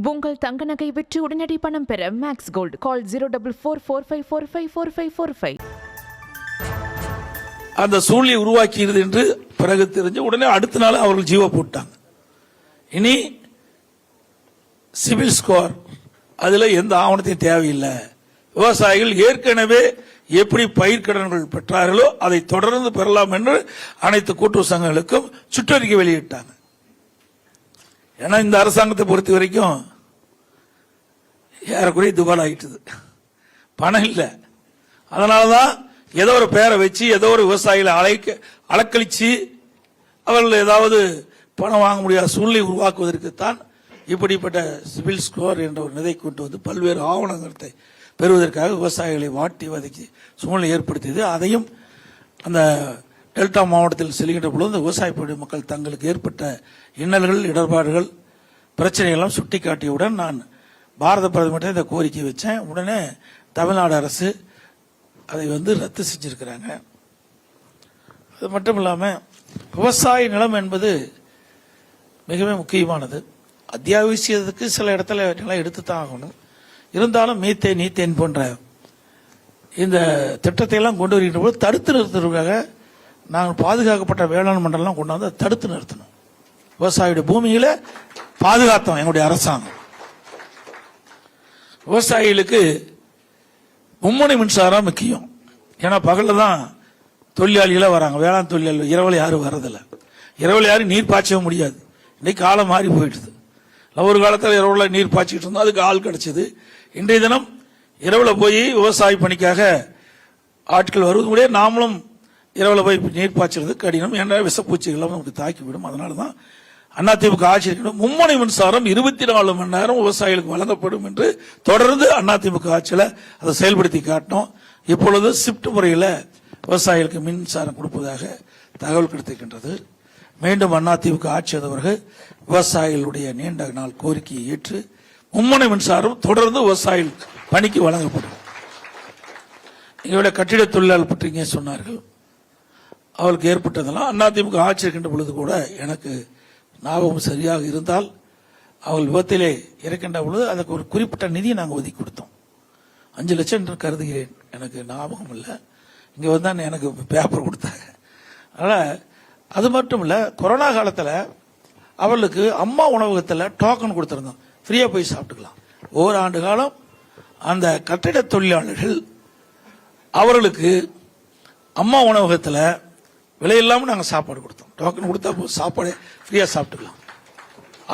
உங்கள் தங்க நகை விற்று உடனடி பணம் பெற மேக்ஸ் கோல்ட் கால் 04445454545. அந்த சூழ்நிலை உருவாக்கியது என்று பிறகு தெரிஞ்சு உடனே அடுத்த நாள் அவர்கள் ஜீவ போட்டாங்க. இனி சிவில் ஸ்கோர் அதுல எந்த ஆவணத்தையும் தேவையில்லை. விவசாயிகள் ஏற்கனவே எப்படி பயிர்க்கடன்கள் பெற்றார்களோ அதை தொடர்ந்து பெறலாம் என்று அனைத்து கூட்டுறவு சங்கங்களுக்கும் சுற்றறிக்கை வெளியிட்டாங்க. ஏன்னா இந்த அரசாங்கத்தை பொறுத்த வரைக்கும் ஏறக்குறைய துபால் ஆகிட்டது, பணம் இல்லை. அதனாலதான் ஏதோ ஒரு பேரை வச்சு ஏதோ ஒரு விவசாயிகளை அலக்கழிச்சு அவர்கள் ஏதாவது பணம் வாங்க முடியாத சூழ்நிலை உருவாக்குவதற்குத்தான் இப்படிப்பட்ட சிவில் ஸ்கோர் என்ற ஒரு நிலை கொண்டு வந்து பல்வேறு ஆவணங்களை பெறுவதற்காக விவசாயிகளை வாட்டி வதக்கி சூழ்நிலை ஏற்படுத்தியது. அதையும் அந்த டெல்டா மாவட்டத்தில் செல்கின்ற பொழுது இந்த விவசாய மக்கள் தங்களுக்கு ஏற்பட்ட இன்னல்கள், இடர்பாடுகள், பிரச்சனைகள்லாம் சுட்டிக்காட்டியவுடன் நான் பாரத பிரதமர்கிட்ட இந்த கோரிக்கை வச்சேன். உடனே தமிழ்நாடு அரசு அதை ரத்து செஞ்சிருக்கிறாங்க. அது மட்டும் இல்லாமல் விவசாய நிலம் என்பது மிகவும் முக்கியமானது. அத்தியாவசியத்துக்கு சில இடத்துல நிலம் எடுத்துத்தான் ஆகணும். இருந்தாலும் மீத்தேன், நீத்தேன் போன்ற இந்த திட்டத்தை எல்லாம் கொண்டு வருகின்ற போது தடுத்து நிறுத்துறதுக்காக நாங்கள் பாதுகாக்கப்பட்ட வேளாண் மண்டலம் கொண்டாந்து தடுத்து நிறுத்தணும். விவசாயியுடைய பூமியில பாதுகாத்தோம் எங்களுடைய அரசாங்கம். விவசாயிகளுக்கு மும்முனை மின்சாரம் முக்கியம். ஏன்னா பகல்ல தான் தொழிலாளிகளா வராங்க, வேளாண் தொழிலாளி. இரவுல யாரும் வர்றதில்லை. இரவுல யாரும் நீர் பாய்ச்சவும் முடியாது. இன்னைக்கு காலம் மாறி போயிடுது. ஒரு காலத்தில் இரவுல நீர் பாய்ச்சிட்டு இருந்தோம், அதுக்கு ஆள் கிடைச்சது. இன்றைய தினம் இரவுல போய் விவசாய பணிக்காக ஆட்கள் வருவது முடியாது. நாமளும் இரவுல போய் நீர் பாய்ச்சறது கடினம். ஏன்னா விஷப்பூச்சிகள் நமக்கு தாக்கிவிடும். அதனாலதான் அதிமுக ஆட்சி இருக்கணும். மும்முனை மின்சாரம் 24 மணி நேரம் விவசாயிகளுக்கு வழங்கப்படும் என்று தொடர்ந்து அதிமுக ஆட்சியில் அதை செயல்படுத்தி காட்டினோம். இப்பொழுது ஷிப்ட் முறையில் விவசாயிகளுக்கு மின்சாரம் கொடுப்பதாக தகவல் கிடைத்திருக்கின்றது. மீண்டும் அதிமுக ஆட்சி வந்தவர்கள் விவசாயிகளுடைய நீண்ட நாள் கோரிக்கையை ஏற்று மும்முனை மின்சாரம் தொடர்ந்து விவசாயிகள் பணிக்கு வழங்கப்படும். எங்களுடைய கட்டிட தொழிலாளர் பற்றி சொன்னார்கள். அவருக்கு ஏற்பட்டதெல்லாம் அதிமுக ஆட்சி இருக்கின்ற பொழுது கூட எனக்கு ஞாபகம் சரியாக இருந்தால் அவர்கள் விபத்திலே இறக்கின்ற பொழுது அதுக்கு ஒரு குறிப்பிட்ட நிதியை நாங்கள் ஒதுக்கி கொடுத்தோம். 5 லட்சம் என்று கருதுகிறேன், எனக்கு ஞாபகம் இல்லை. இங்கே வந்தால் எனக்கு பேப்பர் கொடுத்தாங்க. அதனால் அது மட்டும் இல்லை, கொரோனா காலத்தில் அவர்களுக்கு அம்மா உணவகத்தில் டோக்கன் கொடுத்துருந்தோம், ஃப்ரீயாக போய் சாப்பிட்டுக்கலாம். ஓராண்டு காலம் அந்த கட்டிட தொழிலாளர்கள் அவர்களுக்கு அம்மா உணவகத்தில் விலையில்லாமல் நாங்கள் சாப்பாடு கொடுத்தோம். டோக்கன் கொடுத்தா சாப்பாடு ஃப்ரீயாக சாப்பிட்டுக்கலாம்.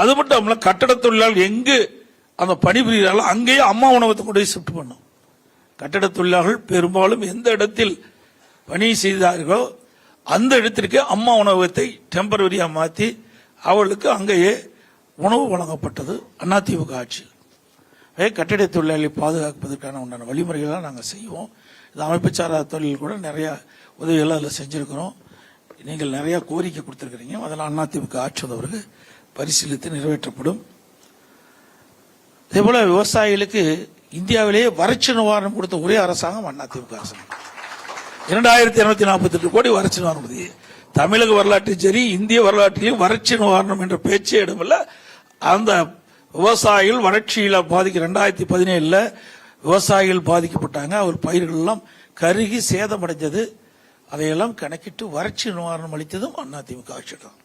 அது மட்டும் இல்லாமல் கட்டட தொழிலாளர்கள் எங்கு அந்த பணிபுரிகிறார்களோ அங்கேயே அம்மா உணவகத்தை கொண்டு போய் ஷிஃப்ட் பண்ணோம். கட்டட தொழிலாளர்கள் பெரும்பாலும் எந்த இடத்தில் பணி செய்தார்களோ அந்த இடத்திற்கு அம்மா உணவகத்தை டெம்பரரியாக மாற்றி அவர்களுக்கு அங்கேயே உணவு வழங்கப்பட்டது அதிமுக ஆட்சியில். கட்டிட தொழிலாளர்களை பாதுகாப்பதற்கான உண்டான வழிமுறைகள்லாம் நாங்கள் செய்வோம். இது அமைப்பு சாரா தொழில் கூட நிறைய உதவிகள் அதில் செஞ்சிருக்கிறோம். நீங்கள் நிறைய கோரிக்கை கொடுத்திருக்கிறீங்க, அதெல்லாம் அதிமுக ஆட்சி வந்தவர்கள் பரிசீலித்து நிறைவேற்றப்படும். அதே போல விவசாயிகளுக்கு இந்தியாவிலேயே வறட்சி நிவாரணம் கொடுத்த ஒரே அரசாங்கம் அதிமுக அரசாங்கம். 2248 கோடி வறட்சி நிவாரணம். தமிழக வரலாற்றிலும் சரி இந்திய வரலாற்றிலும் வறட்சி நிவாரணம் என்ற பேச்சே இடமில்ல. அந்த விவசாயிகள் வறட்சியில் பாதிக்க 2017 விவசாயிகள் பாதிக்கப்பட்டாங்க. அவர் பயிர்கள் எல்லாம் கருகி சேதமடைந்தது. அதையெல்லாம் கணக்கிட்டு வறட்சி நிவாரணம் அளித்ததும் அதிமுக ஆட்சி தான்.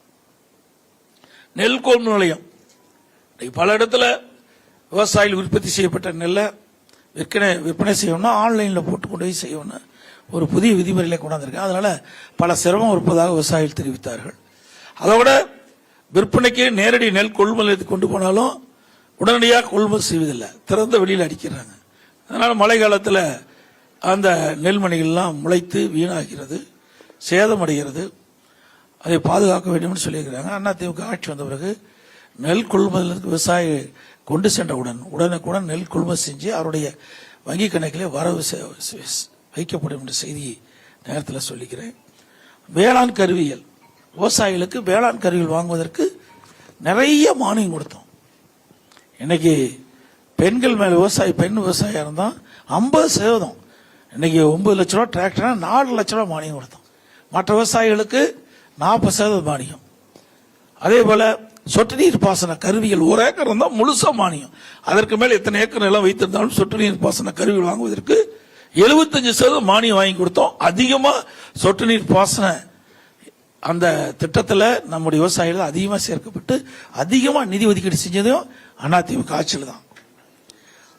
நெல் கொள்முதல் நிலையம் பல இடத்துல விவசாயிகள் உற்பத்தி செய்யப்பட்ட நெல்லை விற்பனை செய்யணும்னா ஆன்லைன்ல போட்டு கொண்டு போய் செய்யணும் ஒரு புதிய விதிமுறைகளை கொண்டாந்துருக்காங்க. அதனால பல சிரமம் இருப்பதாக விவசாயிகள் தெரிவித்தார்கள். அதோட விற்பனைக்கு நேரடி நெல் கொள்முதல் கொண்டு போனாலும் உடனடியாக கொள்முதல் செய்வதில்லை, திறந்த வெளியில் அடிக்கிறாங்க. அதனால மழை காலத்தில் அந்த நெல்மணிகள்லாம் முளைத்து வீணாகிறது, சேதமடைகிறது. அதை பாதுகாக்க வேண்டும் என்று சொல்லியிருக்கிறாங்க. அதிமுக ஆட்சி வந்த பிறகு நெல் கொள்முதலுக்கு விவசாயி கொண்டு சென்றவுடன் உடனுக்குடன் நெல் கொள்முதல் செஞ்சு அவருடைய வங்கி கணக்கிலே வரவு வைக்கப்படும் என்ற செய்தியை நேரத்தில் சொல்லிக்கிறேன். வேளாண் கருவிகள் விவசாயிகளுக்கு வேளாண் கருவிகள் வாங்குவதற்கு நிறைய மானியம் கொடுத்தோம். இன்னைக்கு பெண்கள் மேல பெண் விவசாயியா இருந்தா 50%. இன்னைக்கு 9 லட்ச ரூபா டிராக்டர் 4 லட்ச ரூபா மானியம் கொடுத்தோம். மற்ற விவசாயிகளுக்கு 40% மானியம். அதே போல சொட்டு நீர் பாசன கருவிகள் 1 ஏக்கர் இருந்தால் முழுசா மானியம். அதற்கு மேல் எத்தனை ஏக்கர் நிலம் வைத்திருந்தாலும் சொட்டு நீர் பாசன கருவிகள் வாங்குவதற்கு 75% மானியம் வாங்கி கொடுத்தோம். அதிகமா சொட்டு நீர் பாசன அந்த திட்டத்தில் நம்முடைய விவசாயிகள் அதிகமாக சேர்க்கப்பட்டு அதிகமாக நிதி ஒதுக்கீடு செஞ்சதும் அதிமுக ஆட்சியில் தான்.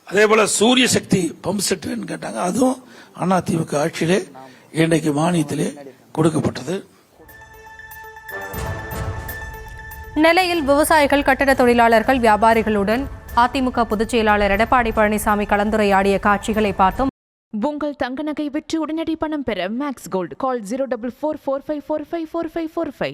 அதே போல சூரிய சக்தி பம்ப் செட்டுன்னு கேட்டாங்க, அதுவும் அதிமுக ஆட்சியிலே இன்றைக்கு மானியத்திலே கொடுக்கப்பட்டது. நெல்லையில் விவசாயிகள், கட்டட தொழிலாளர்கள், வியாபாரிகளுடன் அதிமுக பொதுச் செயலாளர் எடப்பாடி பழனிசாமி கலந்துரையாடிய காட்சிகளை பார்த்தோம். உங்கள் தங்க நகை விற்று உடனடி பணம் பெற மேக்ஸ் கோல்டு கால் 04445454545.